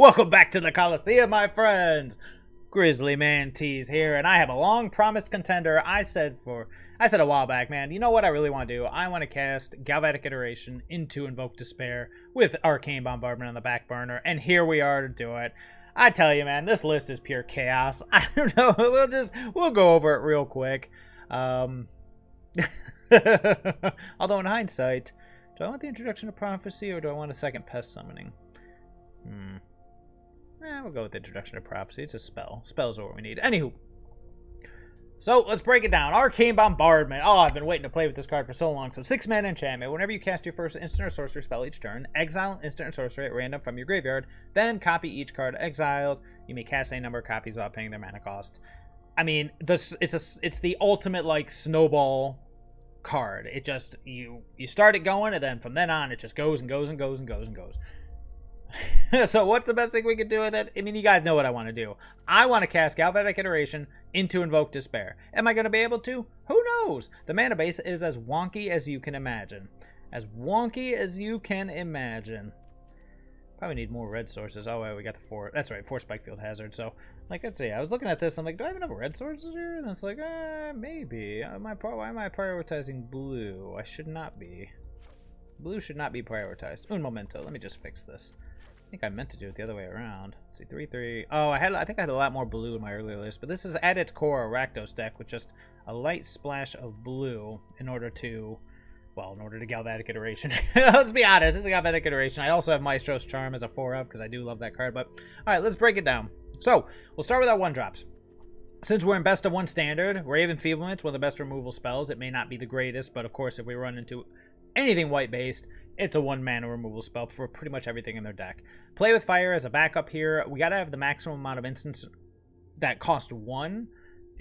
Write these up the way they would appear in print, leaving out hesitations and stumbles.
Welcome back to the Coliseum, my friends. GrizzlyMantes here, and I have a long-promised contender. I said a while back, man, you know what I really want to do? I want to cast Galvanic Iteration into Invoke Despair with Arcane Bombardment on the back burner, and here we are to do it. I tell you, man, this list is pure chaos. I don't know. We'll go over it real quick. Although in hindsight, do I want the Introduction to Prophecy or do I want a second Pest Summoning? We'll go with the Introduction to Prophecy. It's a spell. Spells are what we need. Anywho. So, let's break it down. Arcane Bombardment. Oh, I've been waiting to play with this card for so long. So, 6-mana enchantment. Whenever you cast your first instant or sorcery spell each turn, exile an instant or sorcery at random from your graveyard, then copy each card exiled. You may cast any number of copies without paying their mana cost. I mean, it's the ultimate, like, snowball card. It just, you start it going, and then from then on, it just goes and goes and goes and goes and goes. So what's the best thing we could do with it? I mean, you guys know what I want to do. I want to cast Galvanic Iteration into Invoke Despair. Am I going to be able to? Who knows? The mana base is as wonky as you can imagine. As wonky as you can imagine. Probably need more red sources. Oh, wait, we got the 4. That's right, 4 Spikefield Hazard. So, like, let's see. I was looking at this. I'm like, do I have enough red sources here? And it's like, maybe. Why am I prioritizing blue? I should not be. Blue should not be prioritized. Un momento. Let me just fix this. I think I meant to do it the other way around. Let's see, 3/3. Oh, I think I had a lot more blue in my earlier list, but this is at its core a Rakdos deck with just a light splash of blue in order to Galvanic Iteration. Let's be honest, it's a Galvanic Iteration. I also have Maestros Charm as a 4-of because I do love that card. But all right, let's break it down. So we'll start with our 1-drops. Since we're in best of 1 standard, Rave Enfeeblement's one of the best removal spells. It may not be the greatest, but of course, if we run into anything white-based, it's a 1-mana removal spell for pretty much everything in their deck. Play with Fire as a backup here. We gotta have the maximum amount of instants that cost 1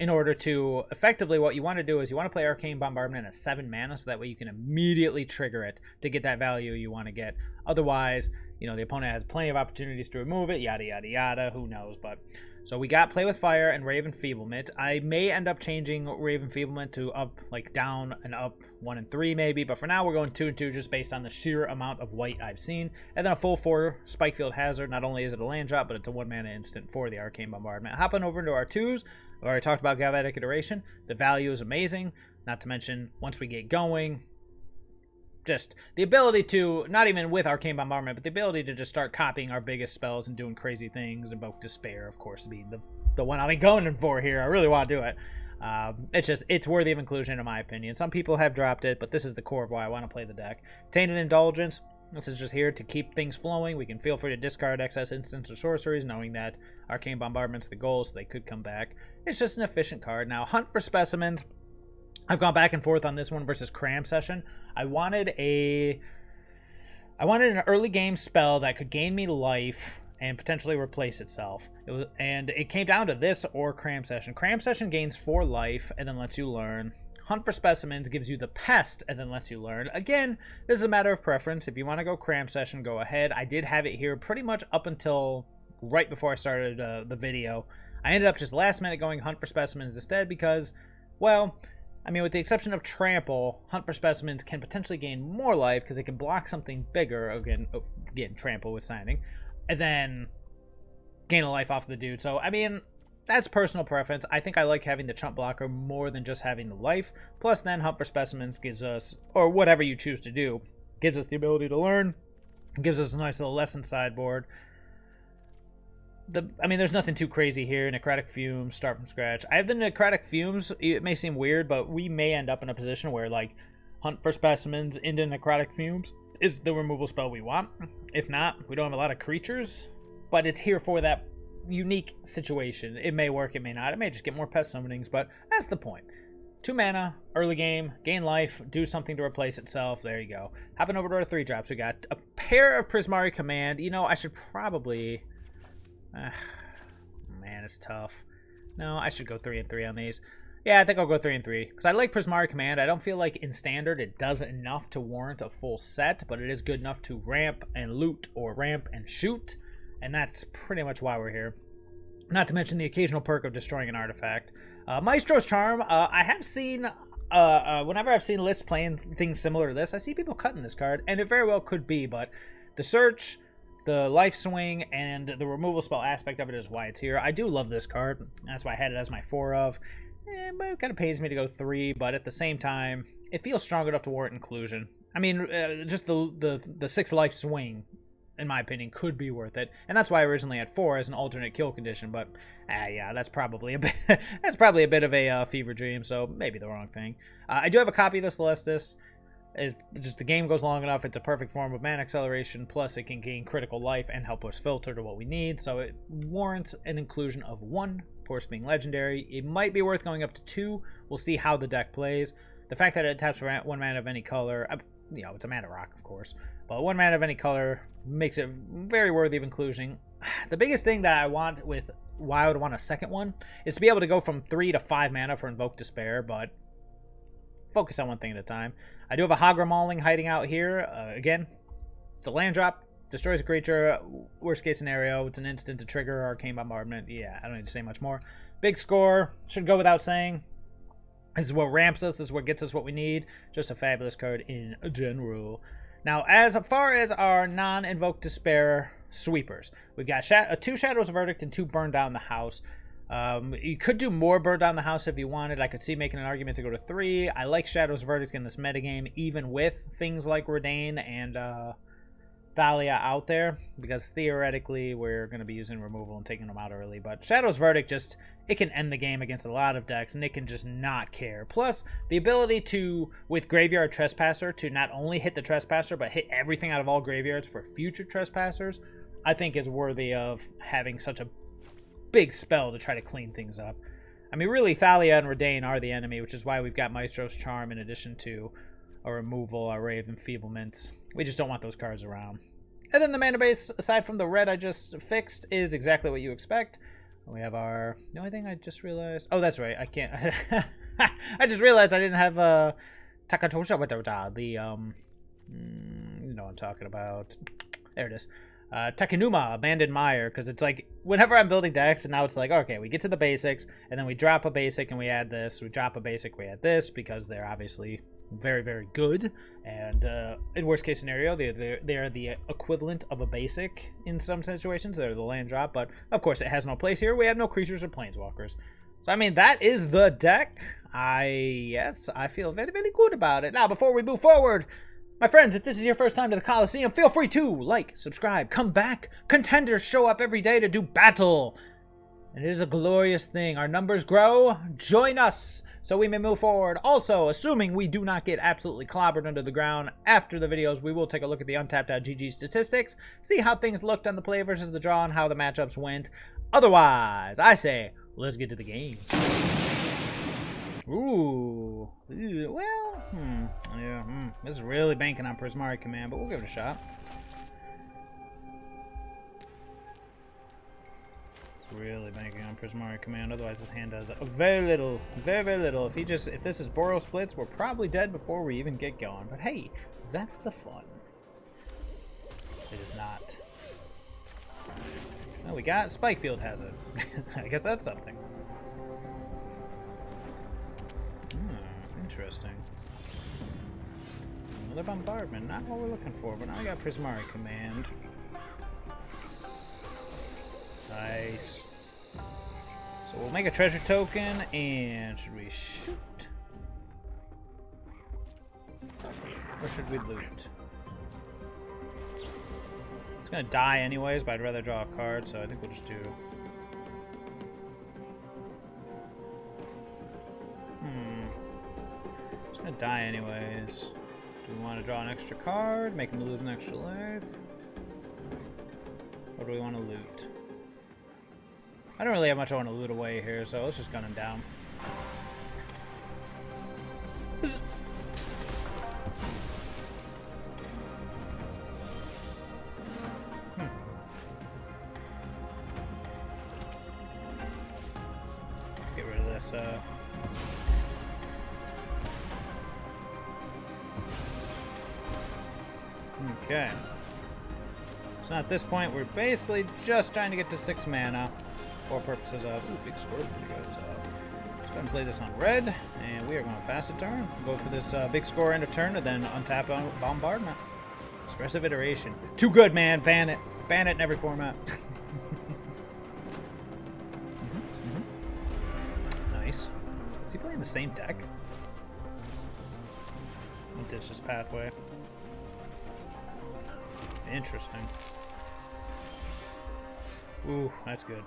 in order to effectively, what you want to do is you want to play Arcane Bombardment at 7 mana so that way you can immediately trigger it to get that value you want to get. Otherwise, you know, the opponent has plenty of opportunities to remove it, yada yada yada, who knows. But so we got Play with Fire and Rave Enfeeblement. I may end up changing Rave Enfeeblement to up, like down and up 1 and 3 maybe, but for now we're going 2 and 2 just based on the sheer amount of white I've seen. And then a full 4 Spikefield Hazard. Not only is it a land drop, but it's a 1-mana instant for the Arcane Bombardment. Hopping over into our 2s, I've already talked about Galvanic Iteration. The value is amazing, not to mention once we get going, just the ability to, not even with Arcane Bombardment, but the ability to just start copying our biggest spells and doing crazy things. Invoke Despair, of course, being the one I'm going for here. I really want to do it. It's worthy of inclusion in my opinion. Some people have dropped it, but this is the core of why I want to play the deck. Tainted Indulgence. This is just here to keep things flowing. We can feel free to discard excess instants or sorceries, knowing that Arcane Bombardment's the goal, so they could come back. It's just an efficient card. Now, Hunt for Specimens. I've gone back and forth on this one versus Cram Session. I wanted an early game spell that could gain me life and potentially replace itself. And it came down to this or Cram Session. Cram Session gains 4 life and then lets you learn. Hunt for Specimens gives you the Pest and then lets you learn. Again, this is a matter of preference. If you want to go Cram Session, go ahead. I did have it here pretty much up until right before I started the video. I ended up just last minute going Hunt for Specimens instead because, well, I mean, with the exception of Trample, Hunt for Specimens can potentially gain more life because it can block something bigger, again, Trample with signing, and then gain a life off the dude. So, I mean, that's personal preference. I think I like having the chump blocker more than just having the life. Plus, then Hunt for Specimens gives us, or whatever you choose to do, gives us the ability to learn, gives us a nice little lesson sideboard. I mean, there's nothing too crazy here. Necrotic Fumes, start from scratch. I have the Necrotic Fumes. It may seem weird, but we may end up in a position where, like, Hunt for Specimens into Necrotic Fumes is the removal spell we want. If not, we don't have a lot of creatures, but it's here for that unique situation. It may work, it may not. It may just get more pest summonings, but that's the point. 2 mana, early game, gain life, do something to replace itself. There you go. Hopping over to our 3-drops, we got a pair of Prismari Command. You know, I should probably... man, it's tough. No, I should go 3 and 3 on these. Yeah, I think I'll go 3 and 3 because I like Prismari Command. I don't feel like in standard it does enough to warrant a full set, but it is good enough to ramp and loot or ramp and shoot, and that's pretty much why we're here. Not to mention the occasional perk of destroying an artifact. Maestros Charm. I have seen whenever I've seen lists playing things similar to this, I see people cutting this card, and it very well could be, but the search the life swing and the removal spell aspect of it is why it's here. I do love this card. That's why I had it as my 4 of. But it kind of pays me to go 3, but at the same time, it feels strong enough to warrant inclusion. I mean, just the 6 life swing, in my opinion, could be worth it, and that's why I originally had 4 as an alternate kill condition. But yeah, that's probably a bit of a fever dream. So maybe the wrong thing. I do have a copy of the Celestus. Is just the game goes long enough, it's a perfect form of mana acceleration, plus it can gain critical life and help us filter to what we need, so it warrants an inclusion of 1, of course being legendary. It might be worth going up to 2, we'll see how the deck plays. The fact that it taps for 1 mana of any color, you know, it's a mana rock, of course, but 1 mana of any color makes it very worthy of inclusion. The biggest thing that I want with why I would want a second one is to be able to go from 3 to 5 mana for Invoke Despair, but focus on one thing at a time. I do have a Hagra Mauling hiding out here. Again, it's a land drop, destroys a creature. Worst case scenario, it's an instant to trigger Arcane Bombardment. Yeah, I don't need to say much more. Big score, should go without saying. This is what ramps us, this is what gets us what we need. Just a fabulous card in general. Now, as far as our non-Invoke Despair sweepers, we've got 2 Shadows of Verdict and 2 Burn Down the House. You could do more Burn Down the House if you wanted. I could see making an argument to go to 3. I like Shadow's Verdict in this metagame, even with things like Redain and Thalia out there, because theoretically we're going to be using removal and taking them out early. But Shadow's Verdict just, it can end the game against a lot of decks, and it can just not care. Plus, the ability to, with Graveyard Trespasser, to not only hit the Trespasser, but hit everything out of all graveyards for future Trespassers, I think is worthy of having such a big spell to try to clean things up. I mean, really, Thalia and Redain are the enemy, which is why we've got Maestros Charm in addition to a removal, a Ray of Enfeeblement. We just don't want those cards around. And then the mana base, aside from the red I just fixed, is exactly what you expect. We have our... The only thing I just realized... Oh, that's right. I can't... I just realized I didn't have Takatosha... The, you know what I'm talking about. There it is. Tekinuma, Abandoned Mire, because it's like, whenever I'm building decks, and now it's like, okay, we get to the basics, and then we drop a basic and we add this, we drop a basic, we add this, because they're obviously very, very good, and in worst case scenario, they're the equivalent of a basic in some situations. They're the land drop, but of course it has no place here. We have no creatures or planeswalkers. So, I mean, that is the deck. Yes, I feel very, very good about it. Now, before we move forward, my friends, if this is your first time to the Coliseum, feel free to like, subscribe, come back. Contenders show up every day to do battle. And it is a glorious thing. Our numbers grow. Join us so we may move forward. Also, assuming we do not get absolutely clobbered under the ground after the videos, we will take a look at the Untapped.gg statistics, see how things looked on the play versus the draw, and how the matchups went. Otherwise, I say, let's get to the game. Ooh. Well, yeah, this is really banking on Prismari Command, but we'll give it a shot. It's really banking on Prismari Command, otherwise his hand does very little, very, very little. If this is Boros Splits, we're probably dead before we even get going. But hey, that's the fun. It is not. Well, we got Spikefield Hazard. I guess that's something. Interesting. Another bombardment, not what we're looking for, but now I got Prismari Command. Nice. So we'll make a treasure token, and should we shoot? Or should we loot? It's gonna die anyways, but I'd rather draw a card, so I think we'll just do... It's gonna die anyways. Do we want to draw an extra card, make him lose an extra life? Or do we want to loot? I don't really have much I want to loot away here, so let's just gun him down. Let's get rid of this. Okay. So at this point, we're basically just trying to get to 6 mana for purposes of... Ooh, big score's pretty good. So let's go ahead and play this on red, and we are going to pass a turn. Go for this big score end of turn, and then untap on Bombardment. Expressive Iteration. Too good, man. Ban it. Ban it in every format. Nice. Is he playing the same deck? I'll ditch this pathway. Interesting. Ooh, that's good.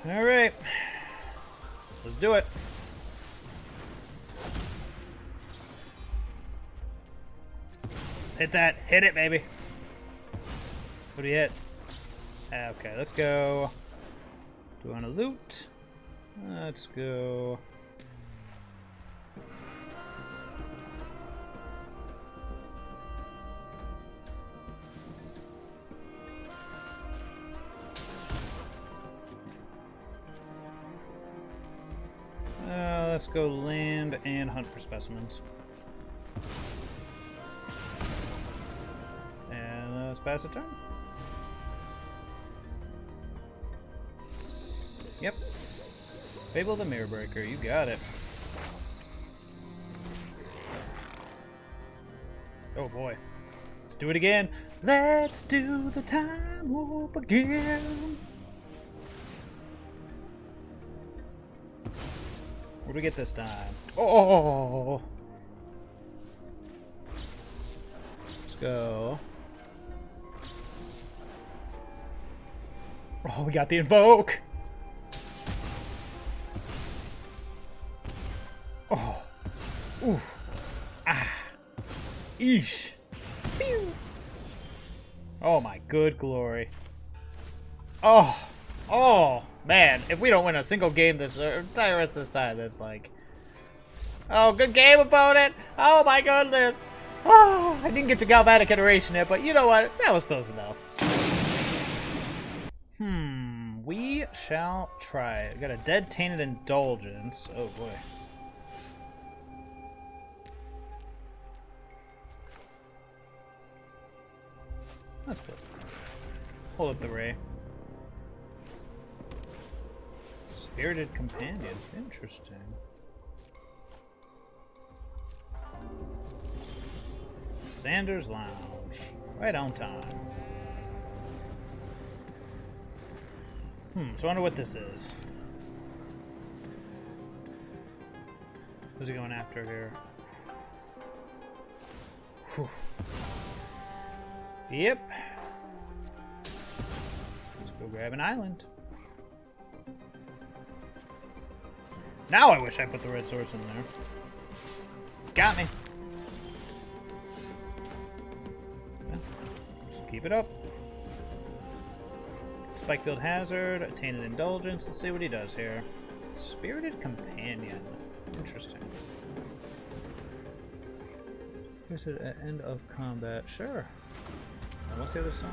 Alright. Let's do it. Let's hit that. Hit it, baby. What do you hit? Okay, let's go. Do we want to loot? Let's go. Let's go land and hunt for specimens. And let's pass a turn. Yep. Fable the Mirror Breaker, you got it. Oh boy. Let's do it again. Let's do the time warp again. What do we get this time? Oh! Let's go. Oh, we got the Invoke! Oh. Ooh. Ah. Eesh. Pew. Oh my good glory. Oh. Oh. Man, if we don't win a single game this entire rest of this time, that's like... Oh, good game, opponent! Oh my goodness! Oh, I didn't get to Galvanic Iteration yet, but you know what? That was close enough. We shall try it. We got a dead Tainted Indulgence. Oh boy. Let's put... Hold up the ray. Spirited Companion. Interesting. Xander's Lounge. Right on time. So I wonder what this is. Who's he going after here? Whew. Yep. Let's go grab an island. Now I wish I put the red source in there. Got me. Yeah. Just keep it up. Spikefield Hazard, Tainted Indulgence. Let's see what he does here. Spirited Companion. Interesting. Here's an end of combat. Sure. And what's the other side?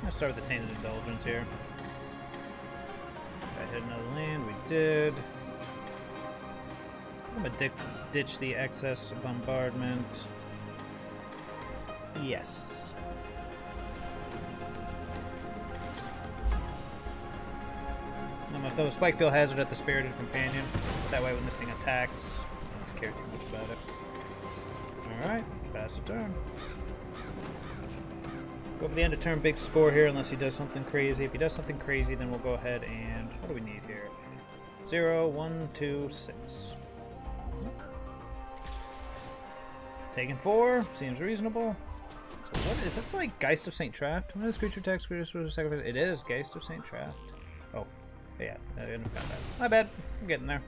Let's start with the Tainted Indulgence here. I hit another land, we did. I'm gonna ditch the excess bombardment. Yes. I'm gonna throw a Spikefield Hazard at the Spirited Companion. That way when this thing attacks, I don't have to care too much about it. Alright, pass the turn. Go for the end of turn big score here unless he does something crazy. If he does something crazy, then we'll go ahead and... What do we need here? 0, 1, 2, 6. Taking 4. Seems reasonable. So what is this, like Geist of St. Traft? When this creature attacks, sacrifice. It is Geist of St. Traft. Oh. Yeah. I didn't found that. My bad. I'm getting there.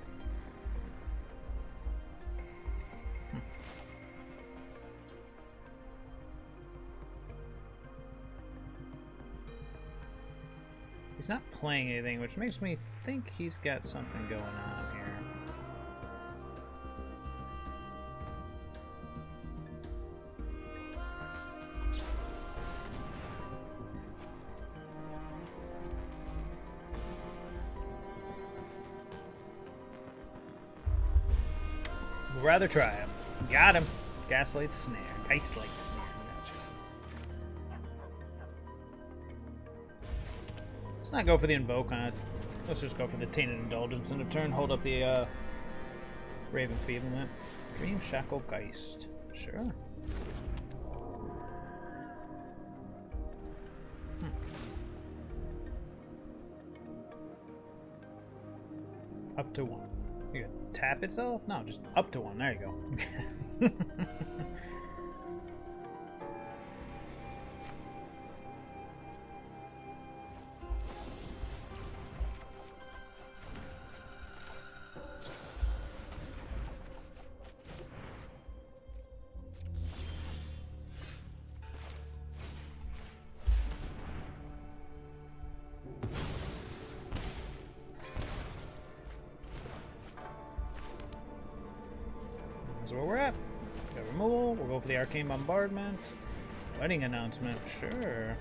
He's not playing anything, which makes me think he's got something going on here. Would rather try him. Got him. Gaslight Snare. Gaslight Snare. Gotcha. not go for the Invoke on it. Let's just go for the Tainted Indulgence in a turn. Hold up the Raven Feeblement. Dream Shackle Geist. Sure. Up to 1. You gonna tap itself? No, just up to 1. There you go. That's where we're at. Got removal. We'll go for the Arcane Bombardment. Wedding announcement. Sure.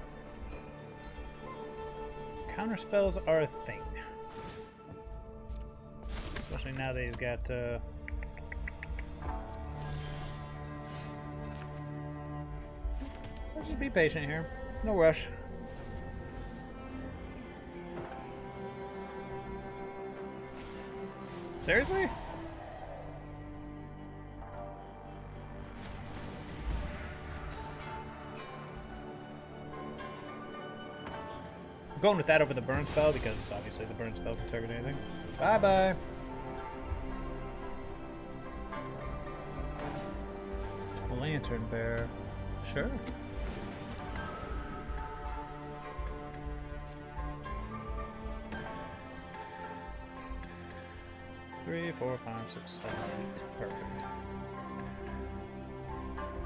Counter spells are a thing. Especially now that he's got let's just be patient here. No rush. Seriously? I'm going with that over the burn spell because obviously the burn spell can target anything. Bye-bye. Lantern Bear. Sure. Three, 4, 5, 6, 7, 8. Perfect.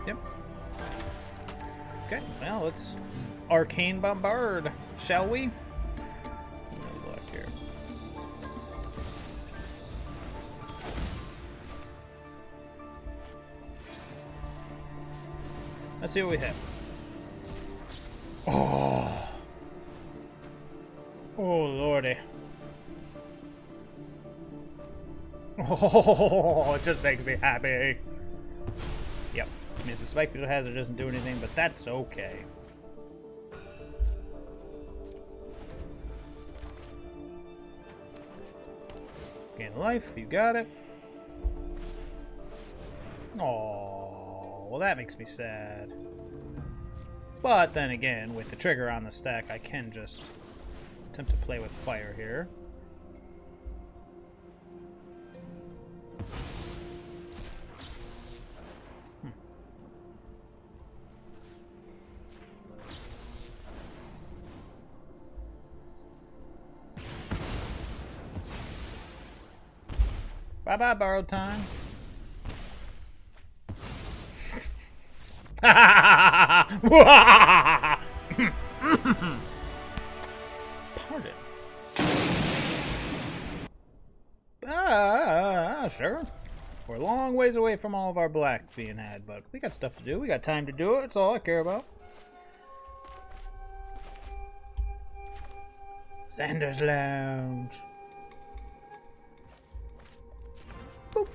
Yep. Okay, well, let's Arcane Bombard, shall we? Another black here. Let's see what we hit. Oh. Oh, lordy. Oh, it just makes me happy. Yep. Which means the Spikefield Hazard doesn't do anything, but that's okay. Gain life, you got it. Oh, well that makes me sad. But then again, with the trigger on the stack, I can just attempt to play with fire here. Bye-bye, borrowed time. Pardon. Sure. We're a long ways away from all of our black being had, but we got stuff to do. We got time to do it. That's all I care about. Xander's Lounge. Boop.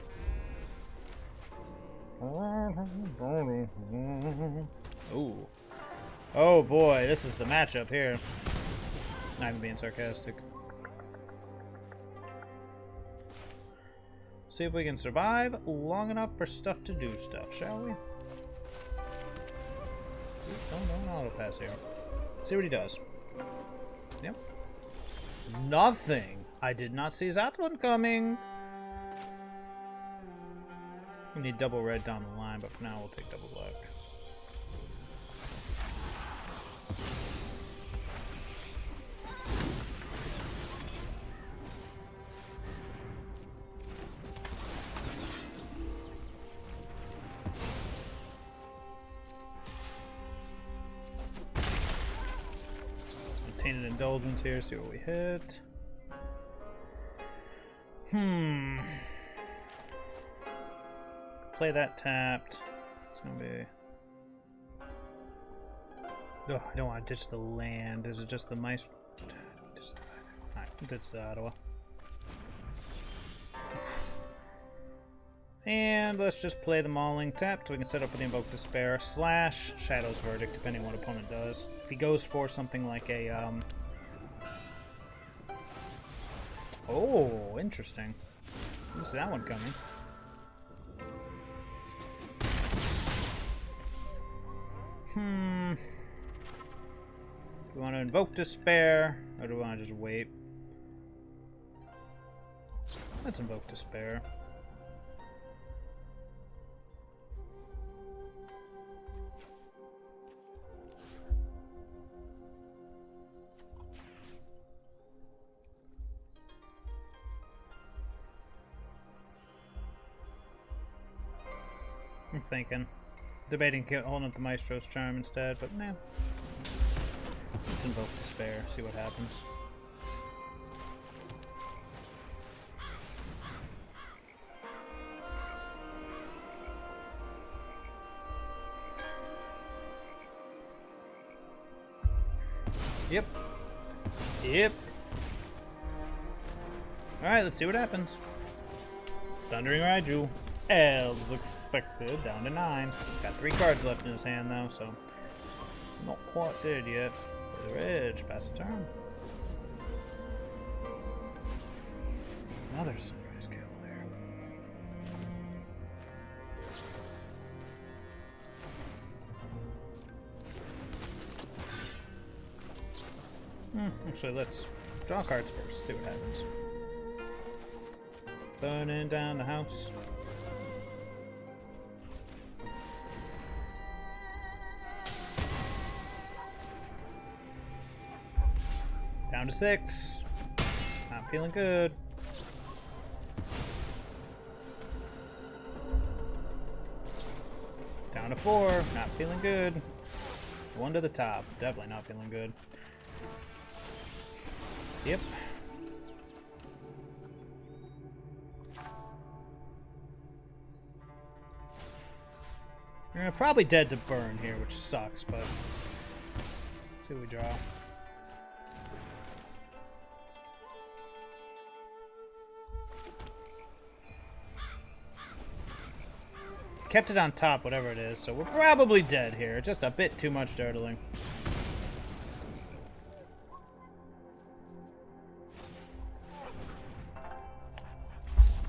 Ooh. Oh boy, this is the matchup here. Not even being sarcastic. See if we can survive long enough for stuff to do stuff, shall we? Don't auto pass here. See what he does. Yep. Nothing. I did not see that one coming. We need double red down the line, but for now we'll take double black. Tainted Indulgence here, see what we hit. Play that tapped. It's gonna be. Oh, I don't want to ditch the land. Is it just the mice? Alright, ditch the Ottawa. And let's just play the Mauling tapped. We can set up with the Invoke Despair / Shadow's Verdict, depending on what opponent does. If he goes for something like a Oh, interesting. Didn't see that one coming. Do we want to invoke Despair, or do we want to just wait? Let's invoke Despair. I'm thinking. Debating holding up the Maestros Charm instead, but nah. Let's invoke Despair, see what happens. Yep. Yep. Alright, let's see what happens. Thundering Raiju. As expected, down to 9. Got 3 cards left in his hand though, so not quite dead yet. The Edge, pass the turn. Another Sunrise Cavalier. Actually, let's draw cards first, see what happens. Burning down the house. Down to 6. Not feeling good. Down to 4. Not feeling good. 1 to the top. Definitely not feeling good. Yep. Probably dead to burn here, which sucks, but let's see what we draw. Kept it on top, whatever it is, so we're probably dead here. Just a bit too much dirtling.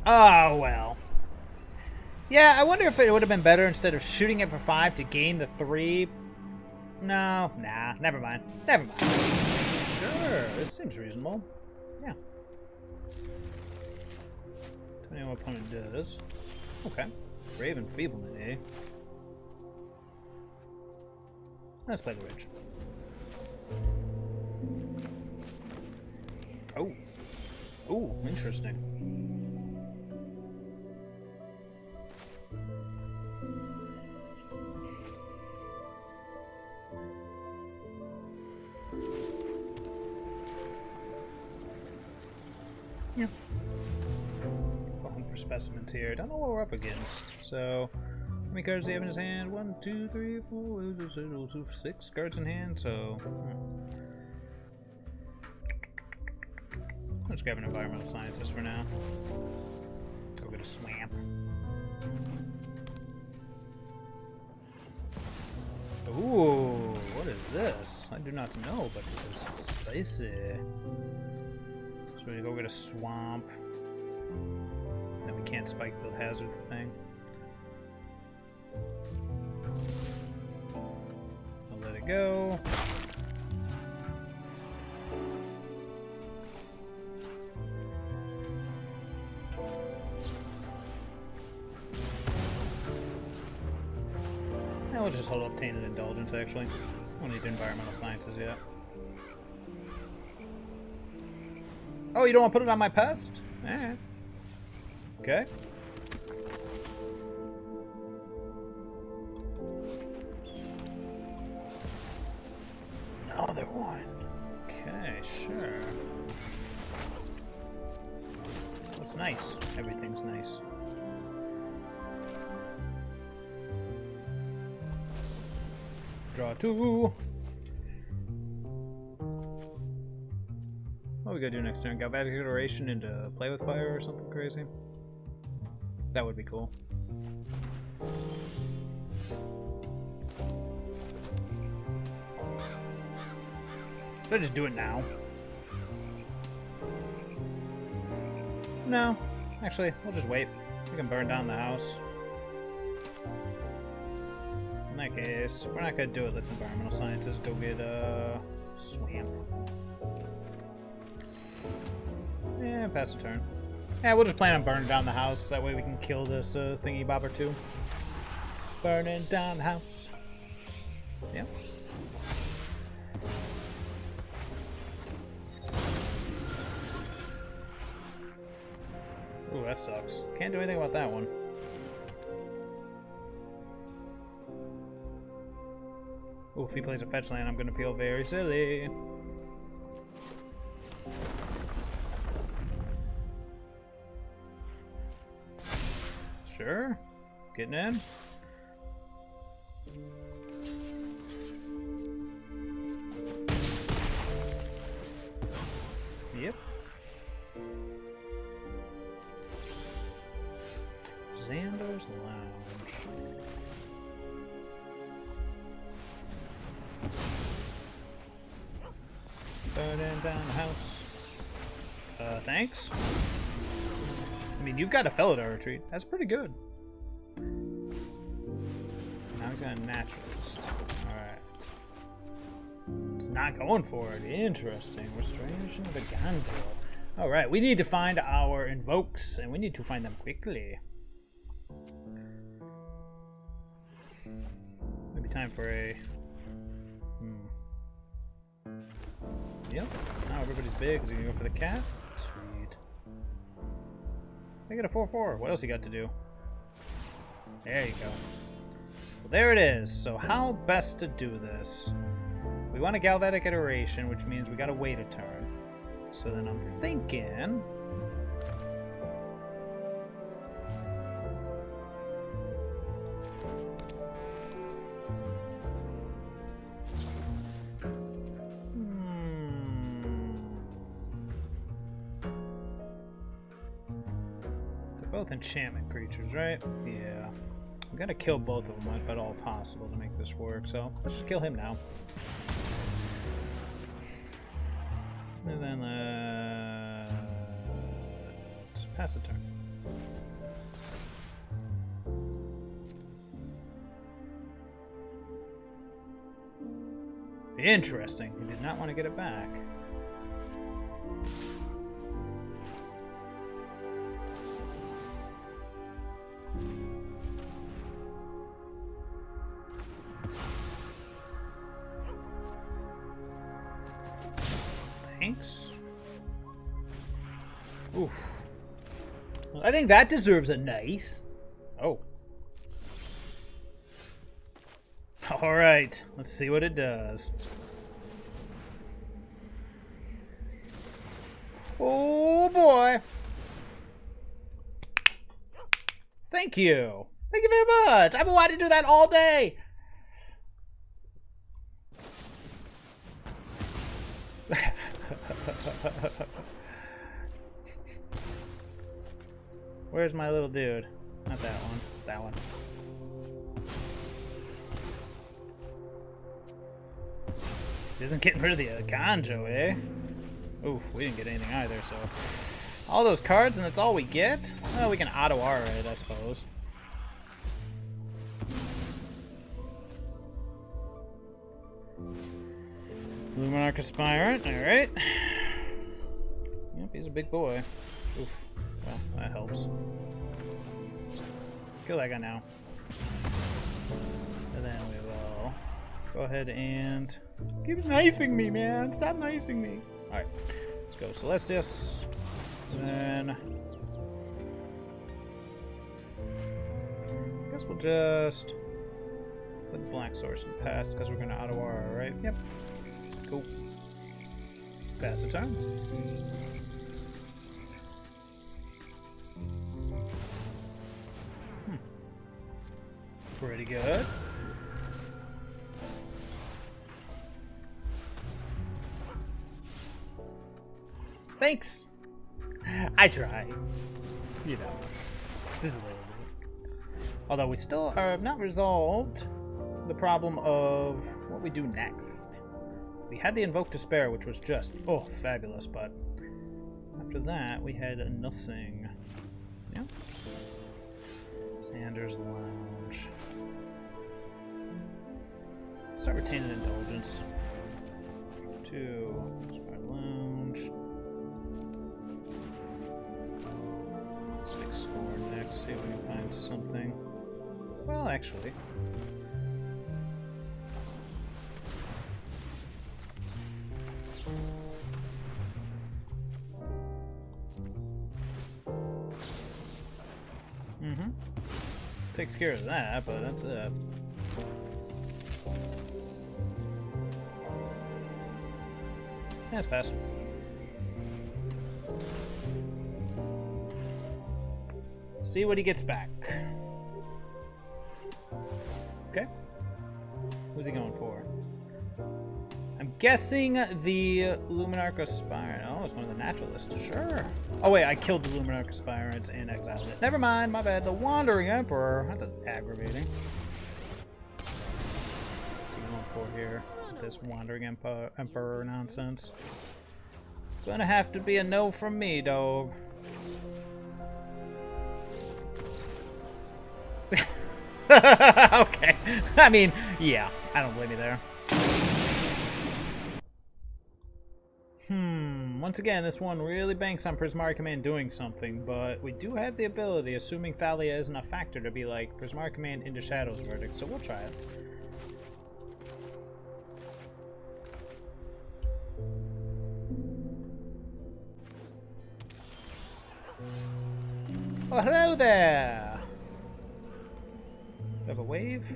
Oh, well. Yeah, I wonder if it would have been better instead of shooting it for 5 to gain the 3. No, nah, never mind. Never mind. Sure, this seems reasonable. Yeah. Depending on what opponent does. Okay. Brave Enfeeblement, eh? Let's play the Ridge. Oh. Oh, interesting. Yeah. Home for Specimens here. Don't know what we're up against. So, how many cards do you have in his hand? 1, 2, 3, 4, 6 cards in hand. So, let's grab an Environmental Scientist for now. Go get a Swamp. Ooh, what is this? I do not know, but it is spicy. So we go get a Swamp. Then we can't Spikefield Hazard the thing. I'll let it go. Now we'll just hold up Tainted Indulgence, actually. I don't need Environmental Sciences yet. Oh, you don't want to put it on my pest? Alright. Okay. Another one. Okay, sure. That's nice. Everything's nice. Draw 2. What we gotta do next turn? Galvanic Iteration into Play with Fire or something crazy? That would be cool. Should I just do it now? No. Actually, we'll just wait. We can burn down the house. In that case, we're not gonna do it. Let's environmental scientists go get swamp. Yeah, pass the turn. Yeah, we'll just plan on burning down the house. That way we can kill this thingy bobber too. Burning down the house. Yep. Ooh, that sucks. Can't do anything about that one. Ooh, if he plays a fetch land, I'm gonna feel very silly. Sure. Getting in. Yep. Xander's Lounge. Burning down the house. Thanks. I mean, you've got a Felidar retreat. That's pretty good. Now he's got a Naturalist. Alright. He's not going for it. Interesting. Restoration of the Ganjo. Alright, we need to find our Invokes, and we need to find them quickly. Maybe time for a... Yep. Now everybody's big. Is he gonna go for the cat? Sweet. I get a 4/4. What else you got to do? There you go. Well, there it is. So how best to do this? We want a Galvanic Iteration, which means we gotta wait a turn. So then I'm thinking... Both enchantment creatures, right? Yeah. I'm gonna kill both of them if at all possible to make this work, so let's just kill him now. And then let's pass the turn. Interesting. He did not want to get it back. Thanks. Oof. I think that deserves a nice. Oh. Alright, let's see what it does. Oh boy. Thank you. Thank you very much. I've been wanting to do that all day. Where's my little dude? Not that one. That one. He isn't getting rid of the Ganjo, eh? Ooh, we didn't get anything either, so... All those cards and that's all we get? Well, we can auto-R it, I suppose. Luminarch Aspirant, alright. Yep, he's a big boy. Oof. Well, that helps. Kill that guy now. And then we will go ahead and... Keep nicing me, man! Stop nicing me! Alright, let's go Celestus. And then... I guess we'll just... put the Black Source in past, because we're going to auto-R, right? Yep. Cool. Pass the turn. Pretty good. Thanks. I try. You know, just a little bit. Although we still have not resolved the problem of what we do next. We had the Invoke Despair, which was just, oh, fabulous, but After that, we had nothing. Yeah. Xander's Lounge. Start with Tainted Indulgence. 2. Spire Lounge. Let's big score next. See if we can find something. Well, actually. Takes care of that, but that's it. Yeah, it's passing. See what he gets back. Okay. Who's he going for? I'm guessing the Luminarch Aspirant. Oh, it's one of the naturalists. Sure. Oh, wait, I killed the Luminarch Aspirant and exiled it. Never mind, my bad. The Wandering Emperor. That's aggravating. What's he going for here? This Wandering Emperor nonsense. Gonna have to be a no from me, dog. Okay. I mean, yeah. I don't blame you there. Once again, this one really banks on Prismari Command doing something, but we do have the ability, assuming Thalia isn't a factor, to be like, Prismari Command into Shadow's Verdict, so we'll try it. Oh, hello there! We have a wave?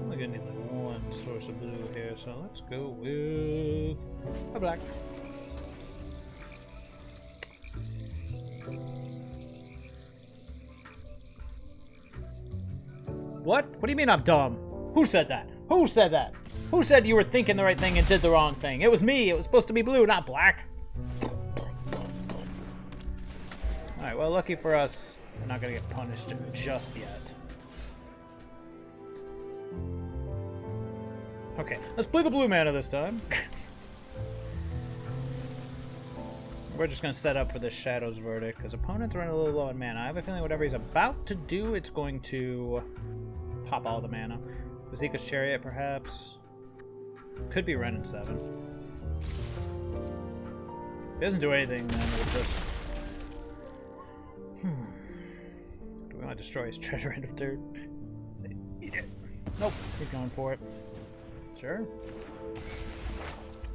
We're gonna need like one source of blue here, so let's go with a black. What? What do you mean I'm dumb? Who said that? Who said that? Who said you were thinking the right thing and did the wrong thing? It was me. It was supposed to be blue, not black. Alright, well, lucky for us, we're not going to get punished just yet. Okay, let's play the blue mana this time. We're just going to set up for this Shadow's Verdict, because opponents are running a little low on mana. I have a feeling whatever he's about to do, it's going to pop all the mana. Vazika's Chariot, perhaps. Could be Ren and 7. If he doesn't do anything, then we'll just... Do we want to destroy his treasure end of turn? Say, eat it. Nope, he's going for it. Sure.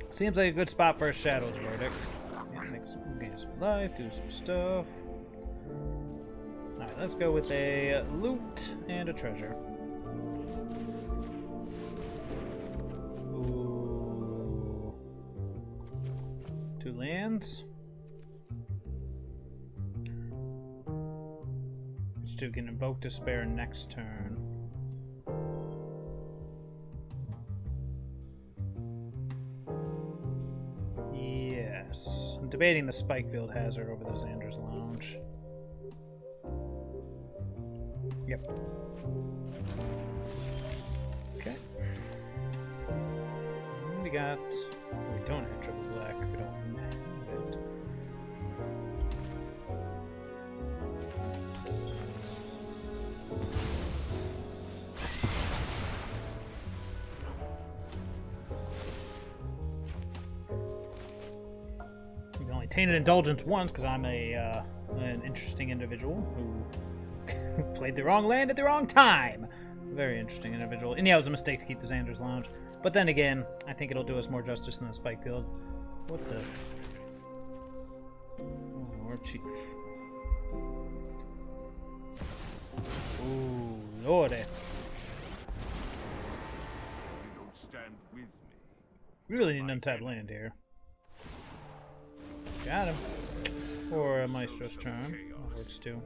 Seems like a good spot for a Shadow's Verdict. Yeah, gain some life, do some stuff. Alright, let's go with a loot and a treasure. Ooh. 2 lands. Which 2 can Invoke Despair next turn. Yes. I'm debating the Spikefield Hazard over the Xander's Lounge. Yep. Okay. We got... We don't have triple black. We don't have it. We can only Tainted Indulgence once because I'm an interesting individual who played the wrong land at the wrong time. Very interesting individual. And yeah, it was a mistake to keep the Xander's Lounge. But then again, I think it'll do us more justice than the Spikefield. What the? Oh, our chief. Ooh, lordy. You don't stand with me. Really need an untapped land here. Got him. Or a Maestros Charm. That works too.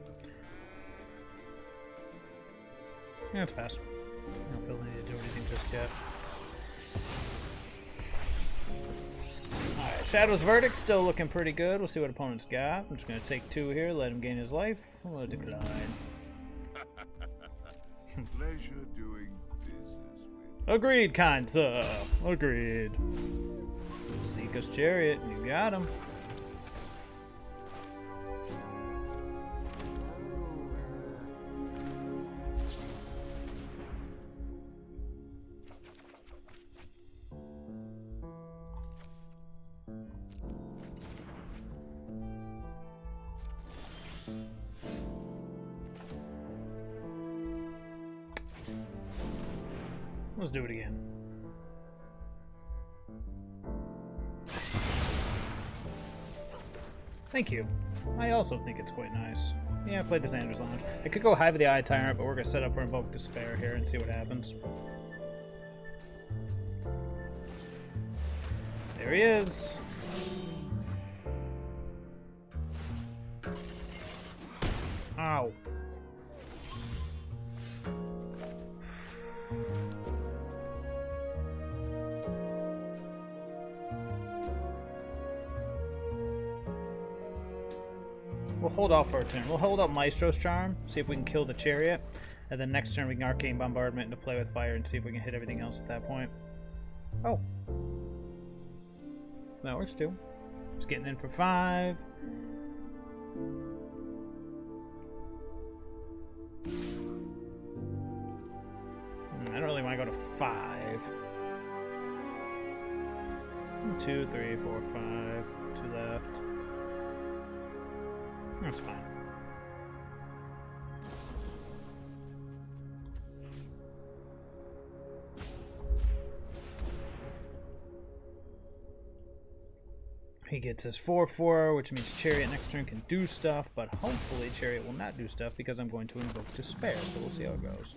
Yeah, it's pass. I don't feel the need to do anything just yet. Alright, Shadow's Verdict still looking pretty good. We'll see what opponent's got. I'm just going to take 2 here, let him gain his life. I'm going to decline. Pleasure doing business with Agreed, kind sir. Agreed. Seeker's Chariot, you got him. Let's do it again. Thank you. I also think it's quite nice. Yeah, I played the Xander's Lounge. I could go high with the Eye Tyrant, but we're going to set up for Invoke Despair here and see what happens. There he is. Ow. We'll hold off for a turn. We'll hold up Maestros Charm, see if we can kill the Chariot, and then next turn we can Arcane Bombardment into play with fire and see if we can hit everything else at that point. Oh. That works too. Just getting in for 5. I don't really want to go to 5. 2, 3, 4, 5. 2 left. That's fine. He gets his 4/4, which means Chariot next turn can do stuff, but hopefully Chariot will not do stuff because I'm going to Invoke Despair, so we'll see how it goes.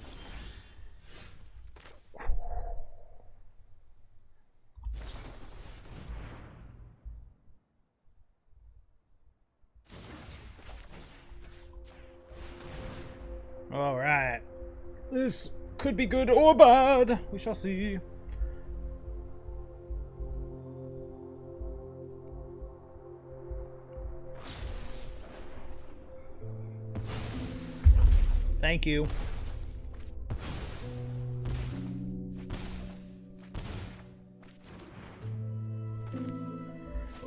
Alright. This could be good or bad. We shall see. Thank you.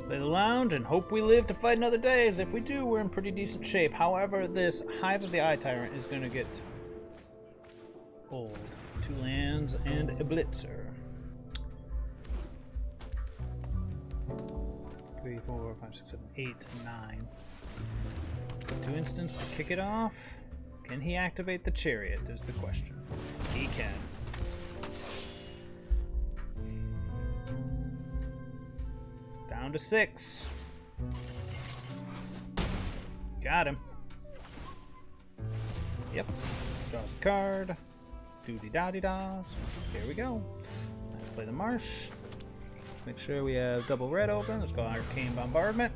Play the lounge and hope we live to fight another day, as if we do, we're in pretty decent shape. However, this Hive of the Eye Tyrant is going to get old. 2 lands and a Blitzer. 3, 4, 5, 6, 7, 8, 9. 2 instants to kick it off. Can he activate the Chariot is the question. He can. Down to 6. Got him. Yep. Draws a card. Doody-da-dee-daws. Here we go. Let's play the Marsh. Make sure we have double red open. Let's go Arcane Bombardment.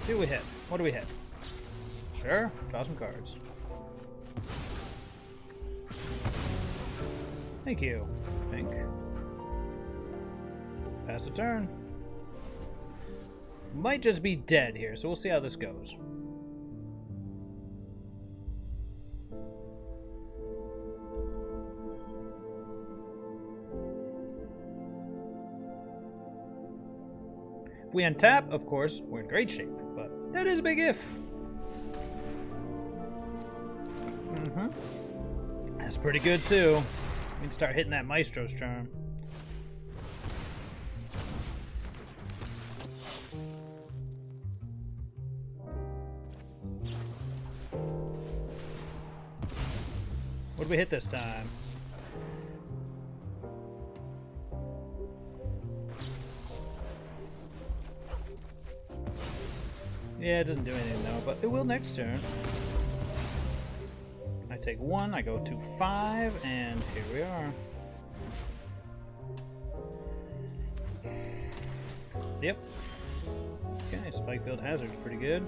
See what we hit. What do we hit? Sure. Draw some cards. Thank you, Pink. Pass the turn. Might just be dead here, so we'll see how this goes. If we untap, of course, we're in great shape, but that is a big if. That's pretty good, too. We can start hitting that Maestros Charm. What did we hit this time? Yeah, it doesn't do anything though, but it will next turn. I take 1, I go to 5, and here we are. Yep. Okay, Spikefield Hazard's pretty good.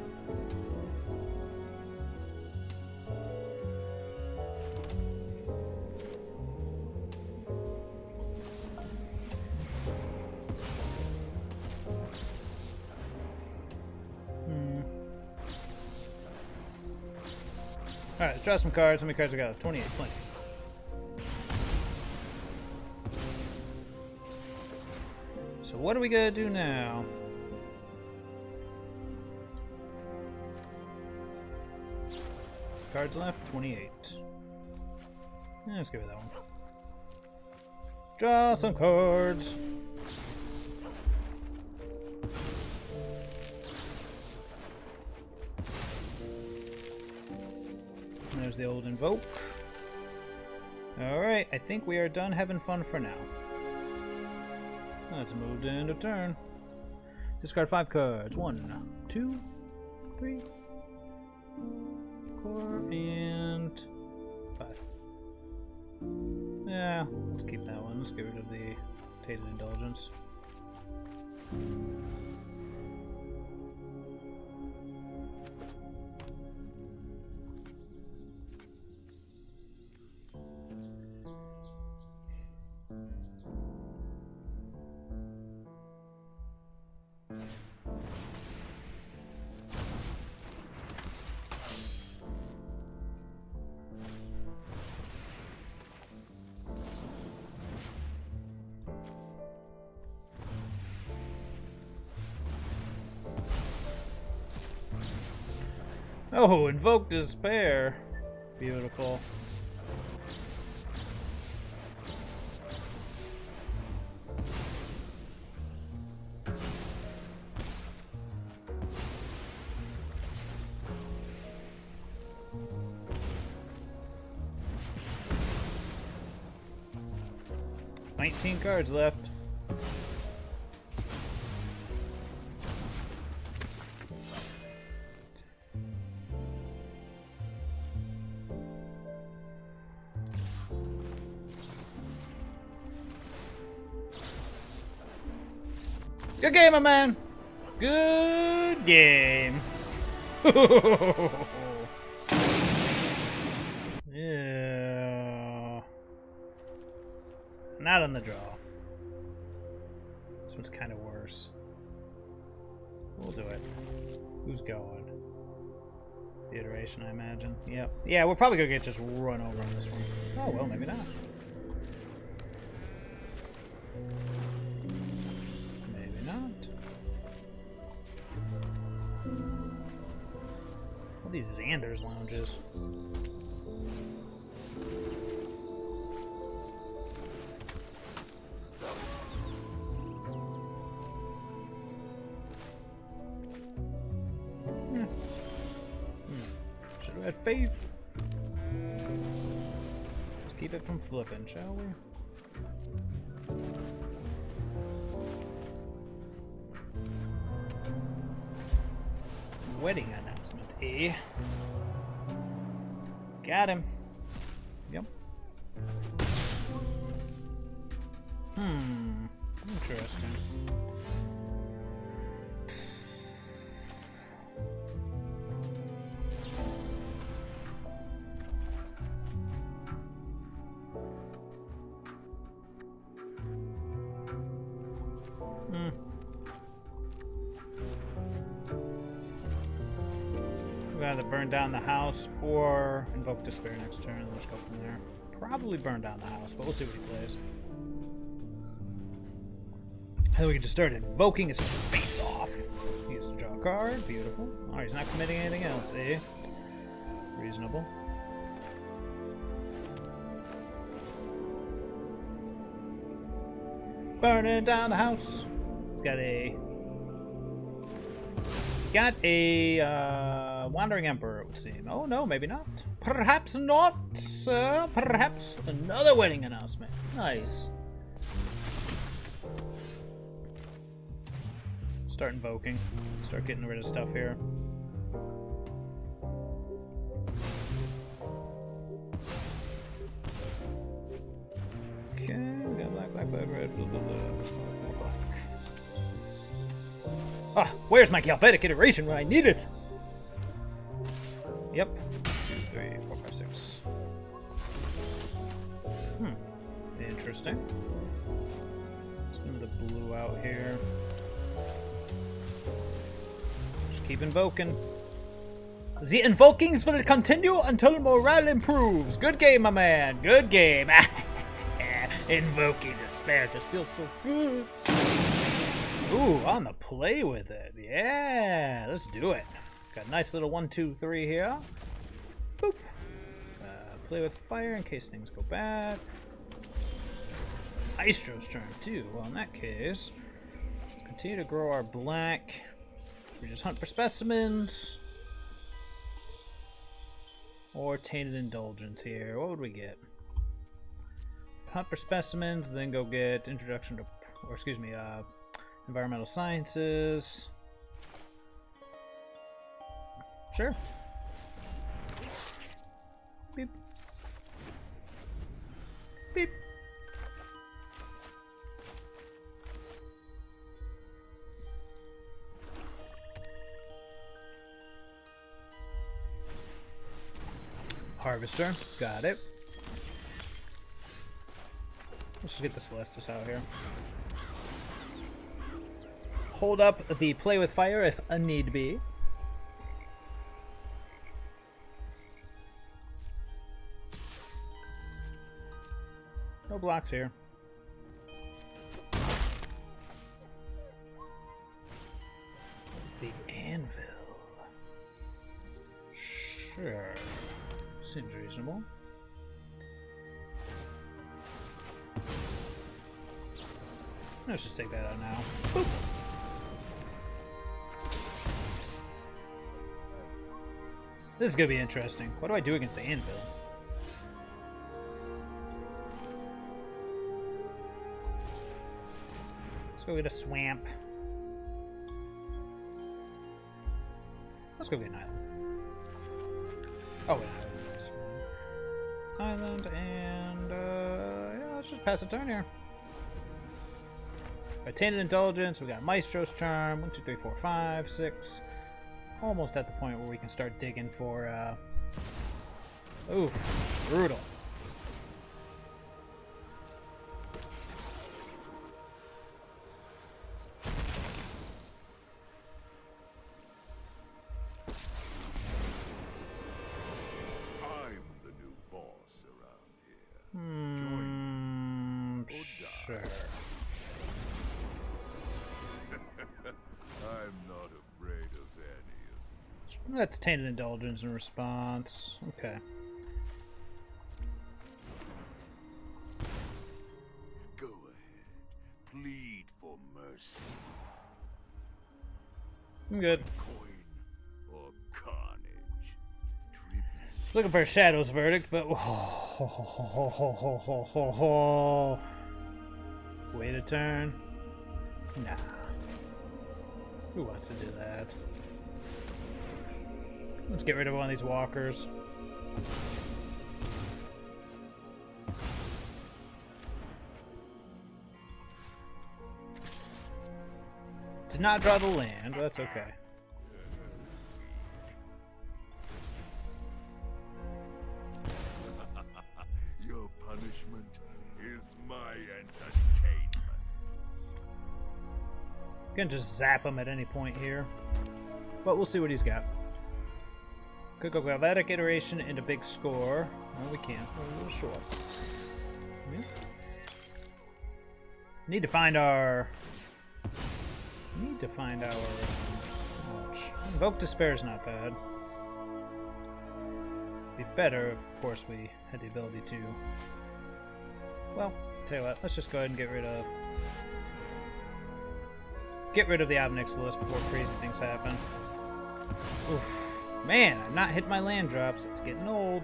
Alright, let's draw some cards. How many cards we got? 28, plenty. So what are we gonna do now? Cards left, 28. Yeah, let's give it that one. Draw some cards. There's the old Invoke. Alright, I think we are done having fun for now. Let's move into turn. Discard 5 cards. 1, 2, 3, 4, and 5. Yeah, let's keep that one. Let's get rid of the Tainted Indulgence. Oh, Invoke Despair. Beautiful. $19 cards left. Good game, my man. Good game. Yeah. Not on the draw. This one's kind of worse. We'll do it. Who's going? The iteration, I imagine. Yep. Yeah, we're probably gonna get just run over on this one. Oh well, maybe not. These Xander's lounges. Should have had faith. Let's keep it from flipping, shall we? Wedding announcement, eh? Got him. Yep. Interesting. Either burn down the house or Invoke Despair next turn, and let's go from there. Probably burn down the house, but we'll see what he plays. And then we can just start invoking his face off. He gets to draw a card. Beautiful. Alright, he's not committing anything else, eh? Reasonable. Burning down the house. It's got a Wandering Emperor, it would seem. Oh no, maybe not. Perhaps not, sir. Perhaps another wedding announcement. Nice. Start invoking. Start getting rid of stuff here. Okay, we got black, black, black, red, blue, blue, blue. Ah, where's my Galvanic Iteration when I need it? Yep. 2, 3, 4, 5, 6. Interesting. Let's move the blue out here. Just keep invoking. The invokings will continue until morale improves. Good game, my man. Good game. Invoking Despair just feels so good. Ooh, on the play with it. Yeah, let's do it. Got a nice little 1, 2, 3 here. Boop. Play with fire in case things go bad. Maestros Charm too. Well, in that case, let's continue to grow our black. We just hunt for specimens. Or Tainted Indulgence here. What would we get? Hunt for specimens, then go get introduction to, or excuse me, environmental sciences. Sure. Beep. Beep. Harvester, got it. Let's just get the Celestus out here. Hold up the play with fire if a need be. No blocks here. The Anvil. Sure. Seems reasonable. Let's just take that out now. Boop. This is gonna be interesting. What do I do against the Anvil? Let's go get a swamp. Let's go get an island. Oh, wait, island, and yeah, let's just pass a turn here. Got Tainted Indulgence, we got Maestros Charm, 1, 2, 3, 4, 5, 6. Almost at the point where we can start digging for, oof, brutal. I'm the new boss around here. Sure. I'm not afraid of any of you. That's Tainted Indulgence in response. Okay. Go ahead. Plead for mercy. I'm good. Coin or carnage. Tribute. Looking for a Shadow's verdict, but wait a turn. Nah. Who wants to do that? Let's get rid of one of these walkers. Did not draw the land, but that's okay. Your punishment is my entertainment. Can just zap him at any point here, but we'll see what he's got. Could go Galvanic Iteration into big score. Well, we can. We're a little short. Yeah. Need to find our. Invoke Despair is not bad. Be better, if, of course, we had the ability to. Well, tell you what. Let's just go ahead and get rid of the Obnix list before crazy things happen. Oof. Man, I'm not hitting my land drops. It's getting old.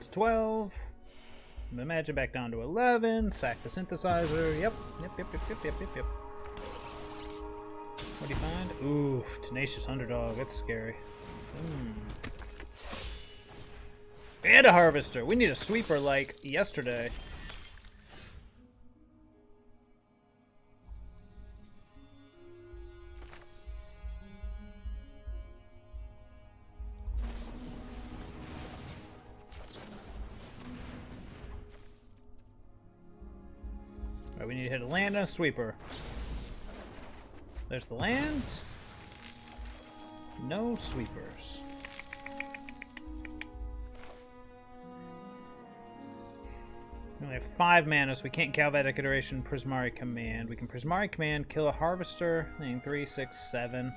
To 12. Imagine back down to 11. Sack the synthesizer. Yep. What do you find? Oof, Tenacious Underdog. That's scary. And a Harvester. We need a sweeper like yesterday. need to hit a land and a sweeper. There's the land. No sweepers. We only have 5 mana, so we can't Galvanic Iteration, Prismari Command. We can Prismari Command, kill a Harvester, name 3, 6, 7.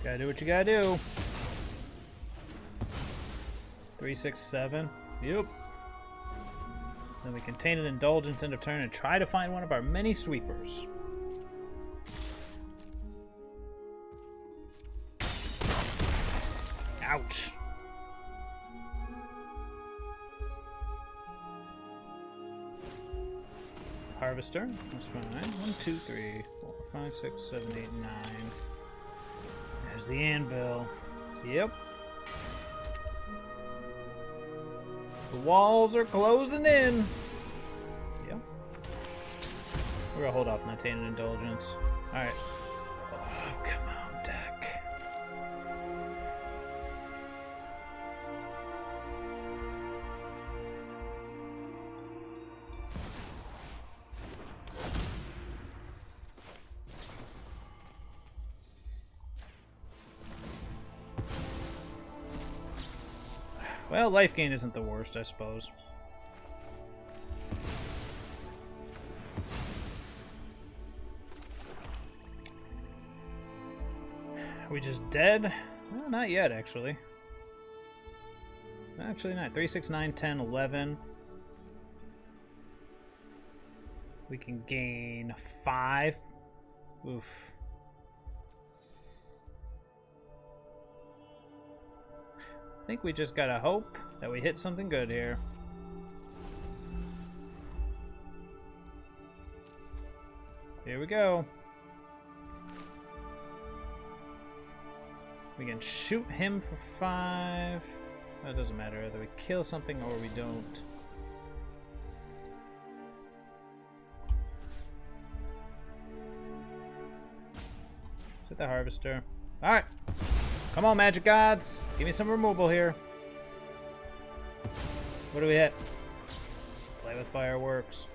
Gotta do what you gotta do. 3, 6, 7. Yep. Then we can Tainted Indulgence end of turn and try to find one of our many sweepers. Ouch. Harvester. That's fine. 1, 2, 3, 4, 5, 6, 7, 8, 9. There's the Anvil. Yep. The walls are closing in. Yep. We're gonna hold off on that Tainted Indulgence. Alright. Oh, come on, deck. Well, life gain isn't the worst, I suppose. Are we just dead? Well, not yet, actually. Actually not. 3, 6, 9, 10, 11. We can gain 5. Oof. I think we just gotta hope that we hit something good here. Here we go. We can shoot him for 5. That doesn't matter whether we kill something or we don't. Set the Harvester. Alright. Come on, Magic Gods. Give me some removal here. What do we hit? Play with Fireworks.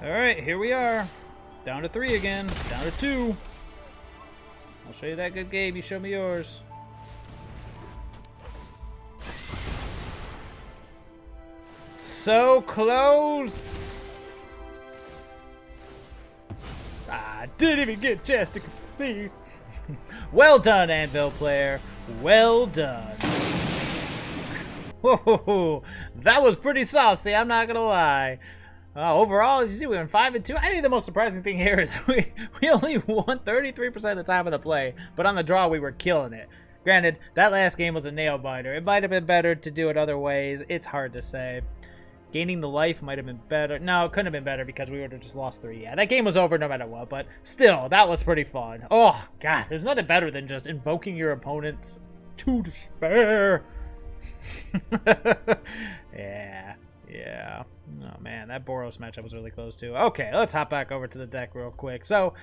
Alright, here we are. Down to 3 again. Down to 2. I'll show you that good game. You show me yours. So close. I didn't even get a chance to see. Well done, Anvil player. Well done. Whoa, that was pretty saucy. I'm not gonna lie. Overall, as you see, we went 5 and 2. I think the most surprising thing here is we only won 33% of the time of the play, but on the draw we were killing it. Granted, that last game was a nail biter. It might have been better to do it other ways. It's hard to say. Gaining the life might have been better. No, it couldn't have been better because we would have just lost 3. Yeah, that game was over no matter what, but still, that was pretty fun. Oh, God, there's nothing better than just invoking your opponents to despair. Yeah. Oh, man, that Boros matchup was really close, too. Okay, let's hop back over to the deck real quick. So,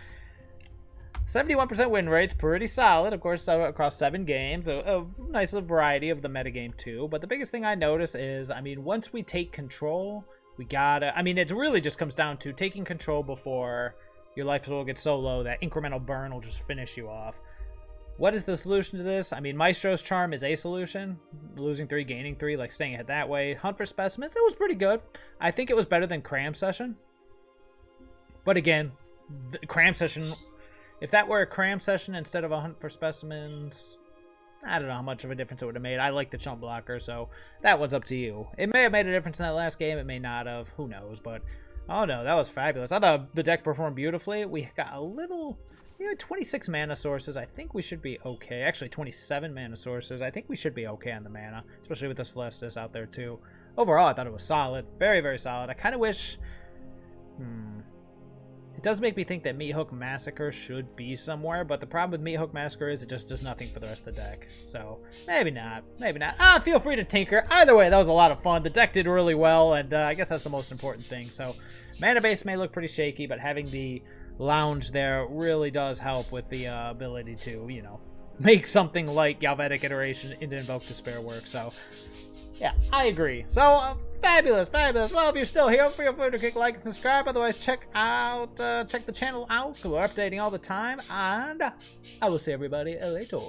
71% win rate's pretty solid, of course, across 7 games. A nice little variety of the metagame, too. But the biggest thing I notice is, I mean, once we take control, we gotta... I mean, it really just comes down to taking control before your life will get so low that incremental burn will just finish you off. What is the solution to this? I mean, Maestros Charm is a solution. Losing 3, gaining 3, like staying ahead that way. Hunt for Specimens, it was pretty good. I think it was better than Cram Session. But again, the Cram Session, if that were a Cram Session instead of a Hunt for Specimens, I don't know how much of a difference it would have made. I like the chump blocker, so that one's up to you. It may have made a difference in that last game. It may not have. Who knows? But, oh no, that was fabulous. I thought the deck performed beautifully. We got a little... 26 mana sources. I think we should be okay. Actually, 27 mana sources. I think we should be okay on the mana, especially with the Celestus out there too. overall, I thought it was solid. Very, very solid. I kind of wish... It does make me think that Meathook Massacre should be somewhere, but the problem with Meathook Massacre is it just does nothing for the rest of the deck. So, maybe not. Maybe not. Feel free to tinker. Either way, that was a lot of fun. The deck did really well, and I guess that's the most important thing. So, mana base may look pretty shaky, but having the lounge there really does help with the ability to, you know, make something like Galvanic Iteration into Invoke Despair work. So, yeah, I agree. So, fabulous, fabulous. Well, if you're still here, feel free to click like and subscribe. Otherwise, check the channel out, because we're updating all the time. And I will see everybody later.